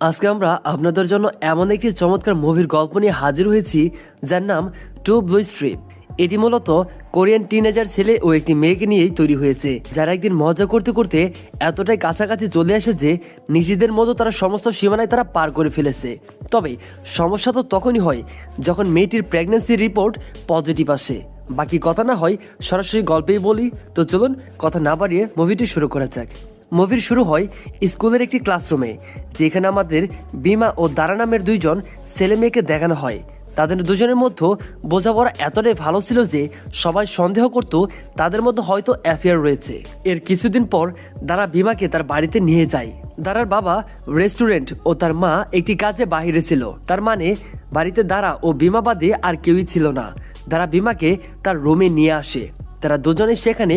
আজকে আমরা আপনাদের জন্য এমন একটি চমৎকার মুভির গল্প নিয়ে হাজির হয়েছি যার নাম টু ব্লু স্ট্রিপ। এটি মূলত কোরিয়ান টিনেজার ছেলে ও একটি মেয়েকে নিয়েই তৈরি হয়েছে, যারা একদিন মজা করতে করতে এতটাই কাছাকাছি চলে আসে যে নিজেদের মতো তারা সমস্ত সীমানায় তারা পার করে ফেলেছে। তবে সমস্যা তো তখনই হয় যখন মেয়েটির প্রেগন্যান্সি রিপোর্ট পজিটিভ আসে। বাকি কথা না হয় সরাসরি গল্পেই বলি, তো চলুন কথা না বাড়িয়ে মুভিটি শুরু করা যাক। মুভির শুরু হয় স্কুলের একটি ক্লাসরুমে, যেখানে আমাদের বিমা ও দারা নামের দুইজন ছেলে মেয়েকে দেখানো হয়। তাদের দুজনের মধ্যে বোঝাপড়া এতটাই ভালো ছিল যে সবাই সন্দেহ করত তাদের মধ্যে হয়তো অ্যাফেয়ার রয়েছে। এর কিছুদিন পর দারা বিমাকে তার বাড়িতে নিয়ে যায়। দারার বাবা রেস্টুরেন্ট ও তার মা একটি কাজে বাহিরে ছিল, তার মানে বাড়িতে দারা ও বিমা বাদে আর কেউই ছিল না। দারা বিমাকে তার রুমে নিয়ে আসে। তারা দুজনে সেখানে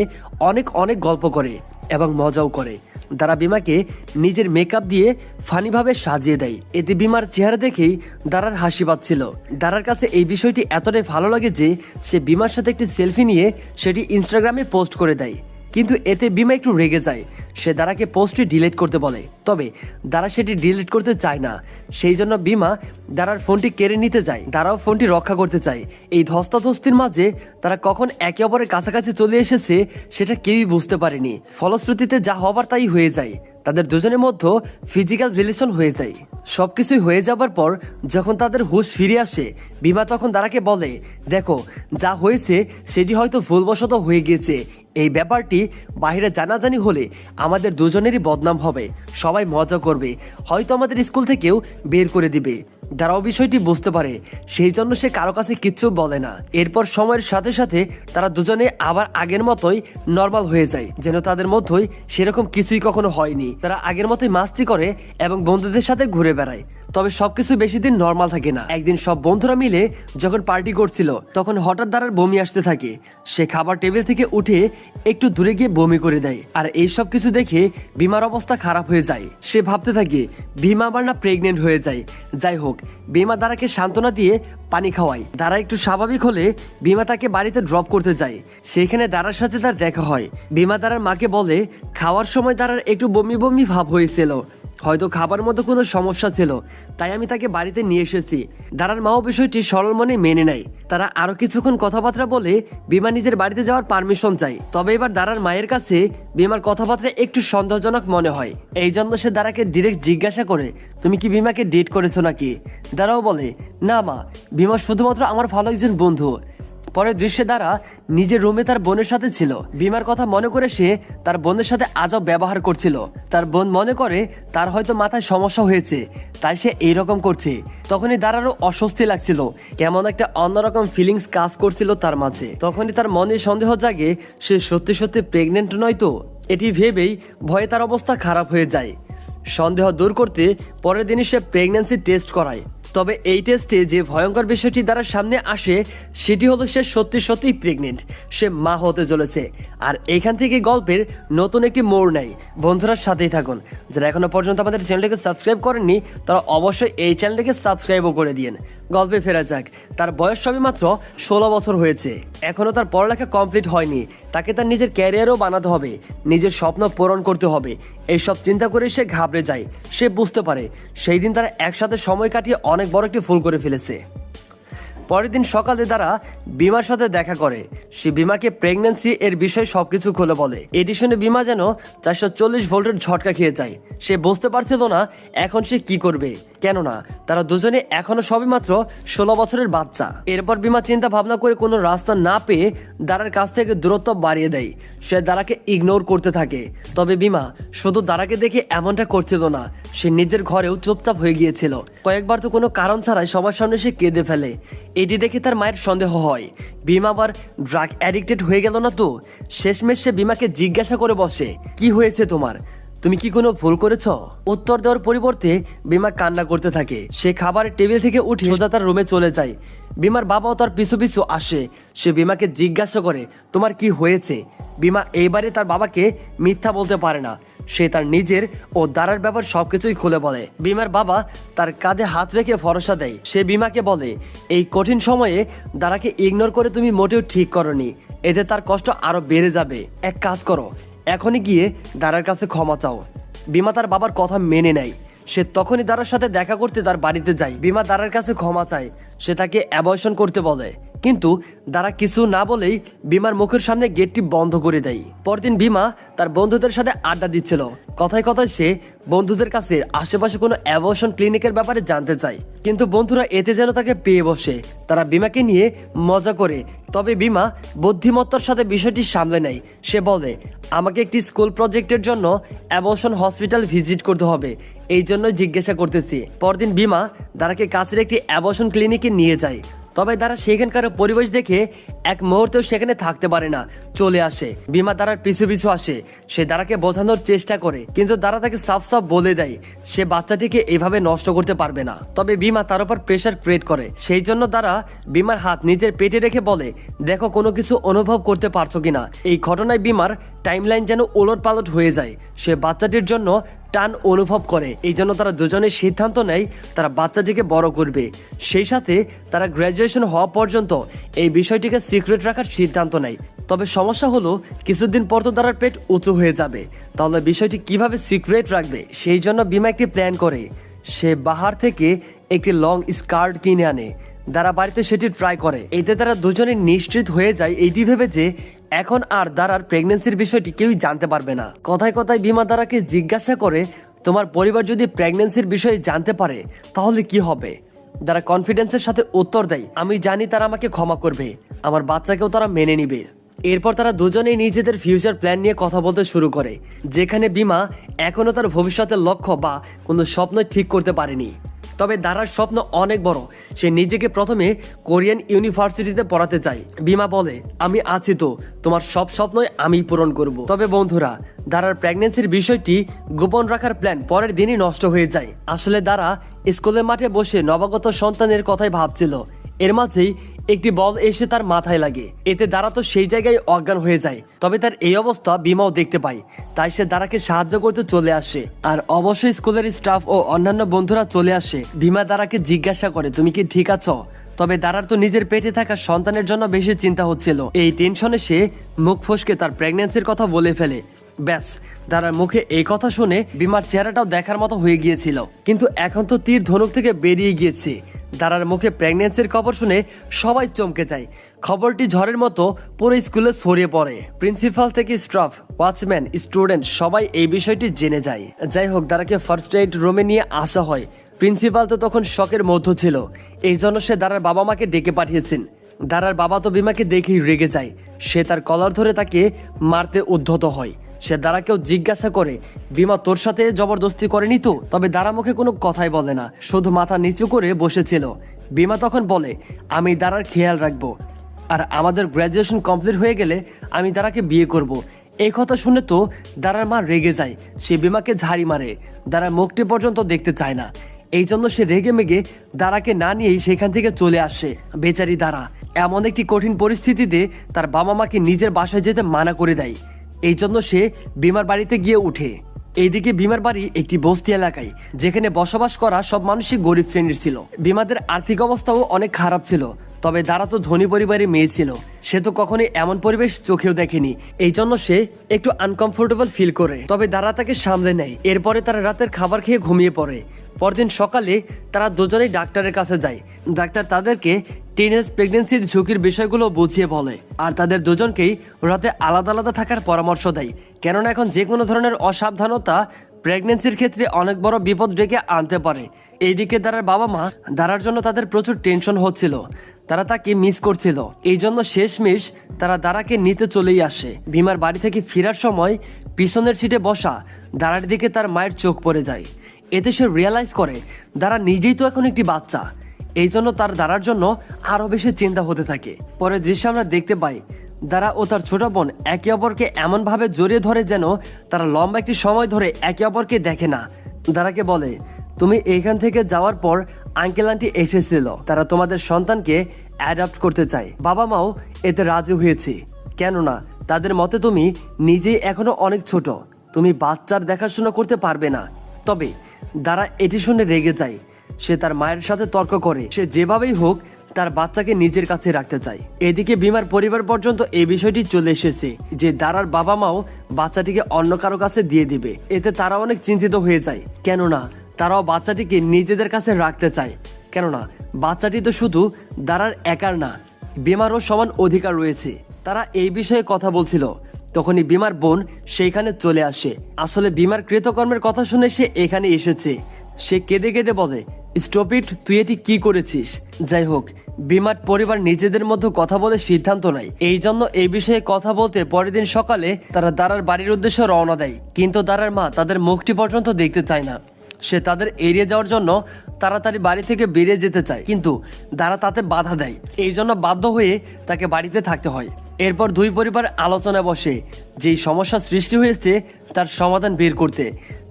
অনেক অনেক গল্প করে এবং মজাও করে। দারা বিমাকে নিজের মেকআপ দিয়ে ফানিভাবে সাজিয়ে দেয়। এতে বিমার চেহারা দেখেই দারার হাসি পাচ্ছিল। দারার কাছে এই বিষয়টি এতটাই ভালো লাগে যে সে বিমার সাথে একটি সেলফি নিয়ে সেটি ইনস্টাগ্রামে পোস্ট করে দেয়। কিন্তু এতে বিমা একটু রেগে যায়। সে দারাকে পোস্টটি ডিলিট করতে বলে, তবে দারা সেটি ডিলিট করতে চায় না। সেই জন্য বিমা দারার ফোনটি কেড়ে নিতে যায়। দারাও ফোনটি রক্ষা করতে চায়। এই ধস্তাধস্তির মাঝে তারা কখন একে অপরের কাছাকাছি চলে এসেছে সেটা কেউই বুঝতে পারেনি। ফলশ্রুতিতে যা হবার তাই হয়ে যায়। তাদের দুজনের মধ্যে ফিজিক্যাল রিলেশন হয়ে যায়। সবকিছুই হয়ে যাবার পর যখন তাদের হুঁশ ফিরে আসে, বিমা তখন দারাকে বলে, দেখো যা হয়েছে সেটি হয়তো ভুলবশত হয়ে গিয়েছে। এই ব্যাপারটি বাইরে জানাজানি হলে আমাদের দুজনেরই বদনাম হবে, সবাই মজা করবে, হয়তো আমাদের স্কুল থেকেও বের করে দিবে। দারাও বিষয়টি বুঝতে পারে, সেই জন্য সে কারো কাছে কিচ্ছু বলে না। এরপর সময়ের সাথে সাথে তারা দুজনে আবার আগের মতোই নর্মাল হয়ে যায়, যেন তাদের মধ্যেই সেরকম কিছুই কখনো হয়নি। তারা আগের মতোই মাস্তি করে এবং বন্ধুদের সাথে ঘুরে বেড়ায়। তবে সবকিছু বেশি দিন নর্মাল থাকে না। একদিন সব বন্ধুরা মিলে যখন পার্টি করছিল তখন হঠাৎ দারার বমি আসতে থাকে। সে খাবার টেবিল থেকে উঠে একটু দূরে গিয়ে বমি করে দেয়। আর এই সব কিছু দেখে বিমার অবস্থা খারাপ হয়ে যায়। সে ভাবতে থাকে বিমা আবার না প্রেগনেন্ট হয়ে যায়। যাই হোক, বিমা দারাকে সান্ত্বনা দিয়ে পানি খাওয়ায়। দারা একটু স্বাভাবিক হলে বিমা তাকে বাড়িতে ড্রপ করতে যায়। সেখানে দারার সাথে তার দেখা হয়। বিমা দারার মাকে বলে খাওয়ার সময় দারার একটু বমি বমি ভাব হয়েছিল, হয়তো খাবার মতো কোনো সমস্যা ছিল, তাই আমি তাকে বাড়িতে নিয়ে এসেছি। দারার মাও বিষয়টি সরল মনে মেনে নেয়। তারা আরো কিছুক্ষণ কথাবার্তা বলে বিমা নিজের বাড়িতে যাওয়ার পারমিশন চায়। তবে এবার দারার মায়ের কাছে বিমার কথাবার্তা একটু সন্দেহজনক মনে হয়। এই জন্য সে দারাকে ডিরেক্ট জিজ্ঞাসা করে, তুমি কি বিমাকে ডেট করেছো নাকি? দারাও বলে, না মা, বিমা শুধুমাত্র আমার ভালো একজন বন্ধু। পরের দৃশ্যে দ্বারা নিজের রুমে তার বোনের সাথে ছিল। বিমার কথা মনে করে সে তার বোনের সাথে আজব ব্যবহার করছিল। তার বোন মনে করে তার হয়তো মাথায় সমস্যা হয়েছে, তাই সে এইরকম করছে। তখনই দারারও অস্বস্তি লাগছিল, কেমন একটা অন্যরকম ফিলিংস কাজ করছিল তার মাঝে। তখনই তার মনে সন্দেহ জাগে সে সত্যি সত্যি প্রেগনেন্ট নয় তো। এটি ভেবেই ভয়ে তার অবস্থা খারাপ হয়ে যায়। সন্দেহ দূর করতে পরের দিনই সে প্রেগন্যান্সি টেস্ট করায়। তবে এই টেস্টে যে ভয়ঙ্কর বিষয়টি দ্বারা সামনে আসে সেটি হলো সে সত্যি সত্যিই প্রেগনেন্ট। সে মা হতে চলেছে। আর এখান থেকে গল্পের নতুন একটি মোড় নেয়। বন্ধুরা সাথেই থাকুন। যারা এখনো পর্যন্ত আমাদের চ্যানেলটিকে সাবস্ক্রাইব করেননি তারা অবশ্যই এই চ্যানেলটিকে সাবস্ক্রাইবও করে দিন। গল্পে ফেরা যাক। তার বয়স সবে মাত্র 16 বছর হয়েছে। এখনো তার পড়ালেখা কমপ্লিট হয়নি। তাকে তার নিজের ক্যারিয়ারও বানাতে হবে, নিজের স্বপ্ন পূরণ করতে হবে। এইসব চিন্তা করে সে ঘাবড়ে যায়। সে বুঝতে পারে সেই দিন তারা একসাথে সময় কাটিয়ে অনেক বড় একটি ভুল করে ফেলেছে। পরের দিন সকালে তারা বিমার সাথে দেখা করে। সে বিমাকে প্রেগন্যান্সি এর বিষয়ে সবকিছু খুলে বলে। এটি শুনে বিমা যেন 440 ভোল্টের ঝটকা খেয়ে যায়। সে বুঝতে পারছিল না এখন সে কি করবে, কেননা তারা দুজনে এখনো সবেমাত্র 16 বছরের বাচ্চা। এরপর বিমা চিন্তা ভাবনা করে কোনো রাস্তা না পেয়ে দারার কাছ থেকে দূরত্ব বাড়িয়ে দেয়। সে দারাকে ইগনোর করতে থাকে। তবে বিমা শুধু দারাকে দেখে এমনটা করছিল না, সে নিজের ঘরেও চুপচাপ হয়ে গিয়েছিল। কয়েকবার তো কোনো কারণ ছাড়াই সবার সামনে সে কেঁদে ফেলে। এটি দেখে তার মায়ের সন্দেহ হয় বিমা আবার ড্রাগ অ্যাডিক্টেড হয়ে গেল না তো। শেষমেশ সে বিমাকে জিজ্ঞাসা করে বসে, কি হয়েছে তোমার, তুমি কি কোনো ভুল করেছ? উত্তর দেওয়ার পরিবর্তে বিমা কান্না করতে থাকে। সে খাবারের টেবিল থেকে উঠে সোজা তার রুমে চলে যায়। বিমার বাবাও তার পিছু পিছু আসে। সে বিমাকে জিজ্ঞাসা করে, তোমার কি হয়েছে? বিমা এইবারে তার বাবাকে মিথ্যা বলতে পারে না। সে তার নিজের ও দারার ব্যাপার সবকিছুই খুলে বলে। বিমার বাবা তার কাঁধে হাত রেখে ভরসা দেয়। সে বিমাকে বলে, এই কঠিন সময়ে দারাকে ইগনোর করে তুমি মোটেও ঠিক করনি। এতে তার কষ্ট আরো বেড়ে যাবে। এক কাজ করো, এখনই গিয়ে দারার কাছে ক্ষমা চাও। বিমা তার বাবার কথা মেনে নেয়। সে তখনই দারার সাথে দেখা করতে তার বাড়িতে যায়। বিমা দারার কাছে ক্ষমা চায়, সে তাকে অ্যাবর্শন করতে বলে, কিন্তু দারা কিছু না বলেই বিমার মুখের সামনে গেটটি বন্ধ করে দেয়। পরদিন বিমা তার বন্ধুদের সাথে আড্ডা দিচ্ছিল। কথায় কথায় সে বন্ধুদের কাছে আশেপাশে কোনো অ্যাবর্শন ক্লিনিকের ব্যাপারে জানতে চায়, কিন্তু বন্ধুরা এতে যেন তাকে পেয়ে বসে। তারা বিমাকে নিয়ে মজা করে, তবে বিমা বুদ্ধিমত্তার সাথে বিষয়টি সামলে নেয়। সে বলে, আমাকে একটি স্কুল প্রজেক্টের জন্য অ্যাবর্শন হসপিটাল ভিজিট করতে হবে, এই জন্য জিজ্ঞাসা করতেছি। পরদিন বিমা দারাকে কাছের একটি অ্যাবর্শন ক্লিনিকে নিয়ে যায়। তবে তারা সেখানকার পরিবেশ দেখে এক মুহূর্তেও সেখানে থাকতে পারে না, চলে আসে। বিমা দারার পিছু পিছু আসে। সে দারাকে বোঝানোর চেষ্টা করে, কিন্তু দারা তাকে সাফ সাফ বলে দেয় সে বাচ্চাটিকে এভাবে নষ্ট করতে পারবে না। তবে বিমা তার উপর প্রেশার ক্রিয়েট করে, সেই জন্য দারা বিমার হাত নিজের পেটে রেখে বলে, দেখো কোনো কিছু অনুভব করতে পারছো কিনা। এই ঘটনায় বিমার টাইমলাইন যেন ওলট পালট হয়ে যায়। সে বাচ্চাটির জন্য টান অনুভব করে, এই জন্য তারা দুজনে সিদ্ধান্ত নেয় তারা বাচ্চাটিকে বড় করবে। সেই সাথে তারা গ্র্যাজুয়েশন হওয়া পর্যন্ত এই বিষয়টিকে সিক্রেট রাখার সিদ্ধান্ত নেয়। তবে সমস্যা হলো কিছুদিন পর তো তার পেট উঁচু হয়ে যাবে, তাহলে বিষয়টি কিভাবে সিক্রেট রাখবে। সেই জন্য বিমা একটি প্ল্যান করে। সে বাহার থেকে একটি লং স্কার্ট কিনে আনে। দারা বাড়িতে সেটি ট্রাই করে। এতে তারা দুজনে নিশ্চিত হয়ে যায় এইটি ভেবে যে এখন আর দারার প্রেগনেন্সির বিষয়টি কেউই জানতে পারবে না। কথায় কথায় বিমা দারাকে জিজ্ঞাসা করে, তোমার পরিবার যদি প্রেগনেন্সির বিষয়ে জানতে পারে তাহলে কি হবে। দারা কনফিডেন্সের সাথে উত্তর দেয়, আমি জানি তারা আমাকে ক্ষমা করবে, আমার বাচ্চাকেও তারা মেনে নিবে। এরপর তারা দুজনেই নিজেদের ফিউচার প্ল্যান নিয়ে কথা বলতে শুরু করে, যেখানে বিমা এখনো তার ভবিষ্যতের লক্ষ্য বা কোনো স্বপ্ন ঠিক করতে পারেনি। তবে দারার স্বপ্ন অনেক বড়। সে নিজেকে প্রথমে কোরিয়ান ইউনিভার্সিটিতে পড়াতে চায়। বিমা বলে, আমি আছি তো, তোমার সব স্বপ্নই আমি পূরণ করব। তবে বন্ধুরা, দারার প্রেগনেন্সির বিষয়টি গোপন রাখার প্ল্যান পরের দিনই নষ্ট হয়ে যায়। আসলে দারা স্কুলের মাঠে বসে নবাগত সন্তানের কথাই ভাবছিল। এর মাঝেই একটি বল এসে তার মাথায় লাগে। এতে দারা তো সেই জায়গায় অজ্ঞান হয়ে যায়। তবে তার এই অবস্থা বিমাও দেখতে পায়, তাই সে দারাকে সাহায্য করতে চলে আসে। আর অবশ্যই স্কুলের স্টাফ ও অন্যান্য বন্ধুরা চলে আসে। বিমা দারাকে জিজ্ঞাসা করে, তুমি কি ঠিক আছো। তবে দারার তো নিজের পেটে থাকা সন্তানের জন্য বেশি চিন্তা হচ্ছিল। এই টেনশনে সে মুখ ফসকে তার প্রেগন্যান্সির কথা বলে ফেলে। ব্যাস, দারার মুখে এই কথা শুনে বিমার চেহারাটাও দেখার মতো হয়ে গিয়েছিল, কিন্তু এখন তো তীর ধনুক থেকে বেরিয়ে গিয়েছে। দারার মুখে প্রেগন্যান্সির খবর শুনে সবাই চমকে যায়। খবরটি ঝড়ের মতো পুরো স্কুলে ছড়িয়ে পড়ে। প্রিন্সিপাল থেকে স্টাফ, ওয়াচম্যান, স্টুডেন্ট সবাই এই বিষয়টি জেনে যায়। যাই হোক, দারাকে ফার্স্ট এইড রুমে নিয়ে আসা হয়। প্রিন্সিপাল তো তখন শকের মধ্যে ছিল, এই জন্য সে দারার বাবা মাকে ডেকে পাঠিয়েছেন। দারার বাবা তো বিমাকে দেখেই রেগে যায়। সে তার কলার ধরে তাকে মারতে উদ্ধত হয়। সে দারাকেও জিজ্ঞাসা করে, বিমা তোর সাথে জবরদস্তি করেনি তো। তবে দারা মুখে কোনো কথাই বলে না, শুধু মাথা নিচু করে বসেছিল। বিমা তখন বলে, আমি দারার খেয়াল রাখবো, আর আমাদের গ্র্যাজুয়েশন কমপ্লিট হয়ে গেলে আমি দারাকে বিয়ে করব। এই কথা শুনে তো দারার মা রেগে যায়। সে বিমাকে ঝাড়ি মারে। দারা মুখটি পর্যন্ত দেখতে চায় না। এই জন্য সে রেগে মেগে দারাকে না নিয়েই সেখান থেকে চলে আসে। বেচারি দারা এমন একটি কঠিন পরিস্থিতিতে তার বাবা মাকে নিজের বাসায় যেতে মানা করে দেয়। এই জন্য সে বিমার বাড়িতে গিয়ে উঠে। এইদিকে বিমার বাড়ি একটি বস্তি এলাকায়, যেখানে বসবাস করা সব মানুষই গরিব শ্রেণীর ছিল। বিমাদের আর্থিক অবস্থাও অনেক খারাপ ছিল। তবে দারা তো ধনী পরিবারের মেয়ে ছিল, সে তো কখনোই এমন পরিবেশ চোখেও দেখেনি। এই জন্য সে একটু আনকমফোর্টেবল ফিল করে। তবে দারা তাকে সামলে নেয়। এরপরে তারা রাতের খাবার খেয়ে ঘুমিয়ে পড়ে। পরদিন সকালে তারা দুজনেই ডাক্তারের কাছে যায়। ডাক্তার তাদেরকে টিনেজ প্রেগনেন্সির ঝুঁকির বিষয়গুলো বুঝিয়ে বলে, আর তাদের দুজনকেই রাতে আলাদা আলাদা থাকার পরামর্শ দেয়। কেননা এখন যে কোনো ধরনের অসাবধানতা প্রেগনেন্সির ক্ষেত্রে অনেক বড় বিপদ ডেকে আনতে পারে। এইদিকে দারার বাবা মা দারার জন্য তাদের প্রচুর টেনশন হচ্ছিল, তারা তাকে মিস করছিল। এই জন্য শেষমেশ তারা দারাকে নিতে চলেই আসে। বিমার বাড়ি থেকে ফেরার সময় পিছনের সিটে বসা দারার দিকে তার মায়ের চোখ পড়ে যায়। এতে সে রিয়েলাইজ করে দারা নিজেই তো এখন একটি বাচ্চা। এই জন্য তার দারার জন্য আরো বেশি চিন্তা হতে থাকে। পরের দৃশ্যে আমরা দেখতে পাই দারা ও তার ছোট বোন একে অপরকে এমন ভাবে জড়িয়ে ধরে যেন তারা লম্বা একটি সময় ধরে একে অপরকে দেখে না। দারাকে বলে, তুমি এইখান থেকে যাওয়ার পর আঙ্কেল আন্টি এসেছিল, তারা তোমাদের সন্তানকে অ্যাডাপ্ট করতে চায়। বাবা মাও এতে রাজি হয়েছে, কেননা তাদের মতে তুমি নিজেই এখনো অনেক ছোট, তুমি বাচ্চার দেখাশোনা করতে পারবে না। তবে দারা এটি শুনে রেগে যায়। সে তার মায়ের সাথে তর্ক করে সে যেভাবেই হোক তার বাচ্চাকে নিজের কাছে রাখতে চায়। এদিকে বিমার পরিবার পর্যন্ত এই বিষয়টি চলে এসেছে যে দারার বাবা মাও বাচ্চাটিকে অন্য কারো কাছে দিয়ে দিবে। এতে তারা অনেক চিন্তিত হয়ে যায়, কেননা তারাও বাচ্চাটিকে নিজেদের কাছে রাখতে চায়, কেননা বাচ্চাটি তো শুধু দারার একার না, বিমারও সমান অধিকার রয়েছে। তারা এই বিষয়ে কথা বলছিল, তখনই বিমার বোন সেইখানে চলে আসে। আসলে বিমার কৃতকর্মের কথা শুনে সে এখানে এসেছে। সে কেঁদে কেঁদে বলে, স্টপ ইট, তুই এটি কি করেছিস? যাই হোক, বিমার পরিবার নিজেদের মধ্যে কথা বলে সিদ্ধান্ত নেয়। এই জন্য এই বিষয়ে কথা বলতে পরের দিন সকালে তারা দারার বাড়ির উদ্দেশ্যে রওনা দেয়। কিন্তু দারার মা তাদের মুখটি পর্যন্ত দেখতে চায় না। সে তাদের এড়িয়ে যাওয়ার জন্য তাড়াতাড়ি বাড়ি থেকে বেরিয়ে যেতে চায়, কিন্তু দারা তাতে বাধা দেয়। এই জন্য বাধ্য হয়ে তাকে বাড়িতে থাকতে হয়। এরপর দুই পরিবার আলোচনায় বসে যেই সমস্যা সৃষ্টি হয়েছে তার সমাধান বের করতে।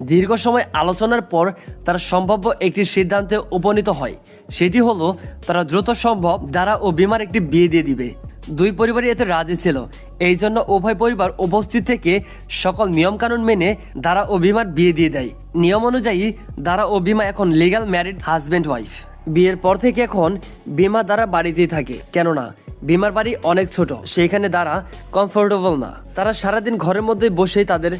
দীর্ঘ সময় আলোচনার পর তারা সম্ভাব্য একটি সিদ্ধান্তে উপনীত হয়। সেটি হলো তারা দ্রুত সম্ভব দারা ও বিমার একটি বিয়ে দিয়ে দিবে। দুই পরিবারই এতে রাজি ছিল। এই জন্য উভয় পরিবার উপস্থিত থেকে সকল নিয়মকানুন মেনে দারা ও বিমার বিয়ে দিয়ে দেয়। নিয়ম অনুযায়ী দারা ও বিমা এখন লিগ্যাল ম্যারিড হাজব্যান্ড ওয়াইফ। বিয়ের পর থেকে এখন বিমা দারা বাড়িতেই থাকে, কেননা বিমার বাড়ি অনেক ছোট, সেখানে দারা কমফোর্টেবল না। তারা সারাদিন ঘরের মধ্যে বসেই তাদের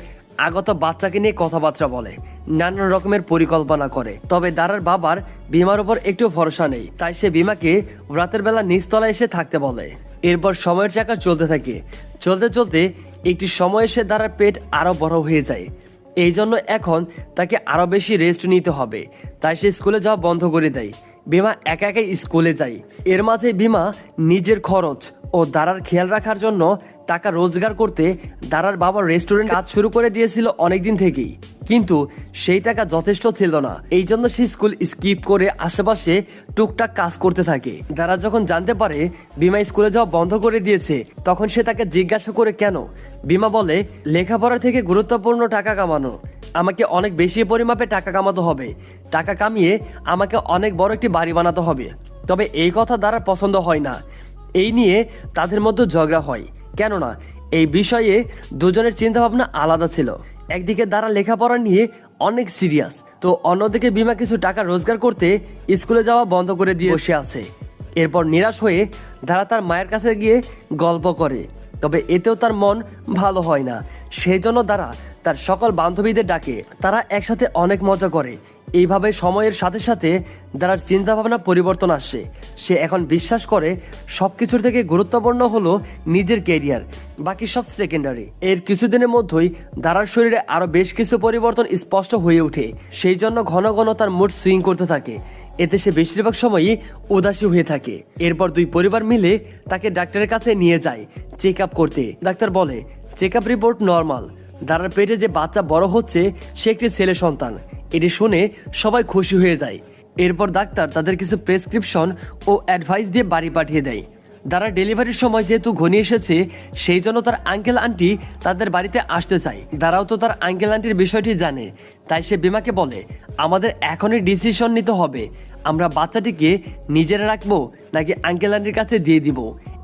আগত বাচ্চাকে নিয়ে কথাবার্তা বলে, নানান রকমের পরিকল্পনা করে। তবে দারার বাবার বিমার উপর একটু ভরসা নেই, তাই সে বিমাকে রাতের বেলা নিচতলায় এসে থাকতে বলে। এরপর সময়ের চাকা চলতে থাকে। চলতে চলতে একটি সময় এসে দারার পেট আরো বড় হয়ে যায়। এই জন্য এখন তাকে আরো বেশি রেস্ট নিতে হবে, তাই সে স্কুলে যাওয়া বন্ধ করে দেয়। বিমা একা একাই স্কুলে যায়। এর মাঝে বিমা নিজের খরচ ও দারার খেয়াল রাখার জন্য টাকা রোজগার করতে দারার বাবার রেস্টুরেন্ট কাজ শুরু করে দিয়েছিল অনেকদিন থেকেই, কিন্তু সেই টাকা যথেষ্ট ছিল না। এই জন্য সে স্কুল স্কিপ করে আশেপাশে টুকটাক কাজ করতে থাকে। দারা যখন জানতে পারে বিমা স্কুলে যাওয়া বন্ধ করে দিয়েছে, তখন সে তাকে জিজ্ঞাসা করে কেন। বিমা বলে, লেখাপড়া থেকে গুরুত্বপূর্ণ টাকা কামানো, আমাকে অনেক বেশি পরিমাপে টাকা কামাতে হবে। টাকা কামিয়ে আমাকে অনেক বড় একটি বাড়ি বানাতে হবে। তবে এই কথা দ্বারা পছন্দ হয় না। এই নিয়ে তাদের মধ্যে ঝগড়া হয়, কেননা এই বিষয়ে দুজনের চিন্তাভাবনা আলাদা ছিল। একদিকে দ্বারা লেখাপড়া নিয়ে অনেক সিরিয়াস, তো অন্যদিকে বিমা কিছু টাকা রোজগার করতে স্কুলে যাওয়া বন্ধ করে দিয়ে বসে আছে। এরপর নিরাশ হয়ে দ্বারা তার মায়ের কাছে গিয়ে গল্প করে, তবে এতেও তার মন ভালো হয় না। সেই জন্য দ্বারা তার সকল বান্ধবীদের ডাকে, তারা একসাথে অনেক মজা করে। এইভাবে সময়ের সাথে সাথে দ্বারার চিন্তা ভাবনা পরিবর্তন আসছে। সে এখন বিশ্বাস করে সবকিছুর থেকে গুরুত্বপূর্ণ হলো নিজের ক্যারিয়ার, বাকি সব সেকেন্ডারি। এর কিছুদিনের মধ্যেই দ্বারার শরীরে আরো বেশ কিছু পরিবর্তন স্পষ্ট হয়ে ওঠে। সেই জন্য ঘন ঘন তার মুড সুইং করতে থাকে। এতে সে বেশিরভাগ সময়ই উদাসী হয়ে থাকে। এরপর দুই পরিবার মিলে তাকে ডাক্তারের কাছে নিয়ে যায় চেক আপ করতে। ডাক্তার বলে চেক আপ রিপোর্ট নর্মাল। দারার পেটে যে বাচ্চা বড় হচ্ছে সে একটি ছেলে সন্তান। এটি শুনে সবাই খুশি হয়ে যায়। এরপর ডাক্তার তাদের কিছু প্রেসক্রিপশন ও অ্যাডভাইস দিয়ে বাড়ি পাঠিয়ে দেয়। দারা ডেলিভারির সময় যেহেতু ঘনিয়ে এসেছে, সেই জন্য তার আঙ্কেল আন্টি তাদের বাড়িতে আসতে চায়। দারাও তো তার আঙ্কেল আন্টির বিষয়টি জানে, তাই সে বিমাকে বলে, আমাদের এখনই ডিসিশন নিতে হবে, আমরা বাচ্চাটিকে নিজেরা রাখবো নাকি আঙ্কেল আন্টির কাছে দিয়ে দিব।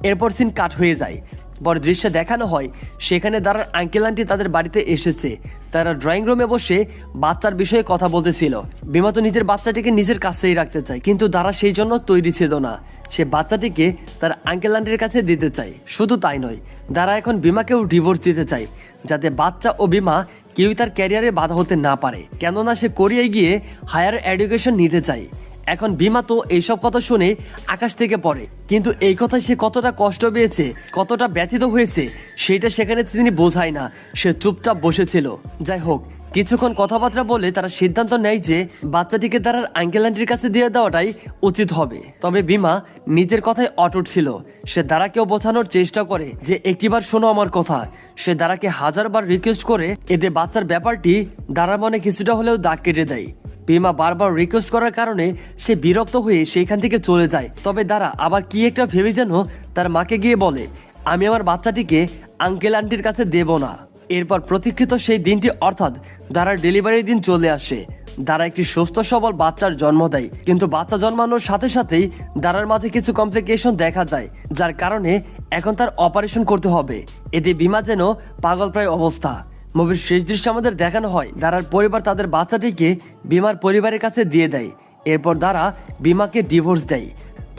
এরপর সিন কাট হয়ে যায়। পরে দৃশ্যে দেখানো হয় সেখানে দারার আঙ্কেল আন্টি তাদের বাড়িতে এসেছে। তারা ড্রয়িং রুমে বসে বাচ্চার বিষয়ে কথা বলতেছিল। বিমা তো নিজের বাচ্চাটিকে নিজের কাছেই রাখতে চায়, কিন্তু দারা সেই জন্য তৈরি ছিল না। সে বাচ্চাটিকে তার আঙ্কেল আন্টির কাছে দিতে চায়। শুধু তাই নয়, দারা এখন বিমাকেও ডিভোর্স দিতে চায়, যাতে বাচ্চা ও বিমা কেউই তার ক্যারিয়ারে বাধা হতে না পারে, কেননা সে কোরিয়ায় গিয়ে হায়ার এডুকেশন নিতে চায়। এখন বিমা তো এইসব কথা শুনে আকাশ থেকে পড়ে, কিন্তু এই কথায় সে কতটা কষ্ট পেয়েছে, কতটা ব্যথিত হয়েছে সেটা সেখানে তিনি বোঝায় না। সে চুপচাপ বসেছিল। যাই হোক, কিছুক্ষণ কথাবার্তা বলে তারা সিদ্ধান্ত নেয় যে বাচ্চাটিকে তার আঙ্কেল আন্টির কাছে দিয়ে দেওয়াটাই উচিত হবে। তবে বিমা নিজের কথায় অটুট ছিল। সে দারাকেও বোঝানোর চেষ্টা করে যে একটিবার শোনো আমার কথা। সে দারাকে হাজারবার রিকোয়েস্ট করে, এতে বাচ্চার ব্যাপারটি দারার মনে কিছুটা হলেও দাগ কেটে দেয়। বিমা বারবার রিকোয়েস্ট করার কারণে সে বিরক্ত হয়ে সেইখান থেকে চলে যায়। তবে দারা আবার কি একটা ভেবে যেন তার মাকে গিয়ে বলে, আমি আমার বাচ্চাটিকে আঙ্কেল আন্টির কাছে দেব না। এরপর প্রতীক্ষিত সেই দিনটি অর্থাৎ দারার ডেলিভারির দিন চলে আসে। দারা একটি সুস্থ সবল বাচ্চার জন্ম দেয়, কিন্তু বাচ্চা জন্মানোর সাথে সাথেই দারার মাঝে কিছু কমপ্লিকেশন দেখা যায়, যার কারণে এখন তার অপারেশন করতে হবে। এতে বিমা যেন পাগলপ্রায় অবস্থা। মুভির শেষ দৃশ্য আমাদের দেখানো হয় দারার পরিবার তাদের বাচ্চাটিকে বিমার পরিবারের কাছে দিয়ে দেয়। এরপর দারা বিমাকে ডিভোর্স দেয়।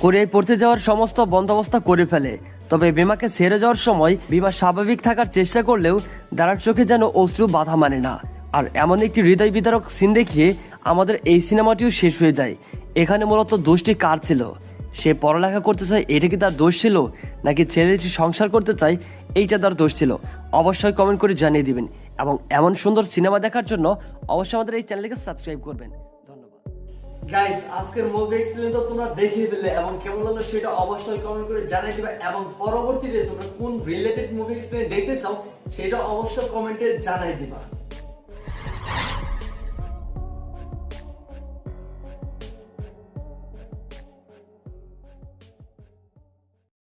কোরিয়ায় পড়তে যাওয়ার সমস্ত বন্দোবস্ত করে ফেলে। তবে বিমাকে ছেড়ে যাওয়ার সময় বিমা স্বাভাবিক থাকার চেষ্টা করলেও দারার চোখে যেন অশ্রু বাধা মানে না। আর এমন একটি হৃদয় বিদারক সিন দেখিয়ে আমাদের এই সিনেমাটিও শেষ হয়ে যায়। এখানে মূলত দোষটি কার ছিল? সে পড়ালেখা করতে চায়, এটা কি তার দোষ ছিল, নাকি ছেলেটি সংসার করতে চায় এইটা তার দোষ ছিল? অবশ্যই কমেন্ট করে জানিয়ে দিবেন এবং এমন সুন্দর সিনেমা দেখার জন্য অবশ্যই আমাদের এই চ্যানেলকে সাবস্ক্রাইব করবেন। ধন্যবাদ গাইস, আজকের মুভি এক্সপ্লেন তো তোমরা দেখিয়ে ফেললে এবং কেমন লাগলো সেটা অবশ্যই কমেন্ট করে জানিয়ে দিবে এবং পরবর্তীতে তোমরা কোন রিলেটেড মুভি এক্সপ্লেন দেখতে চাও সেটা অবশ্যই কমেন্টে জানিয়ে দিবা।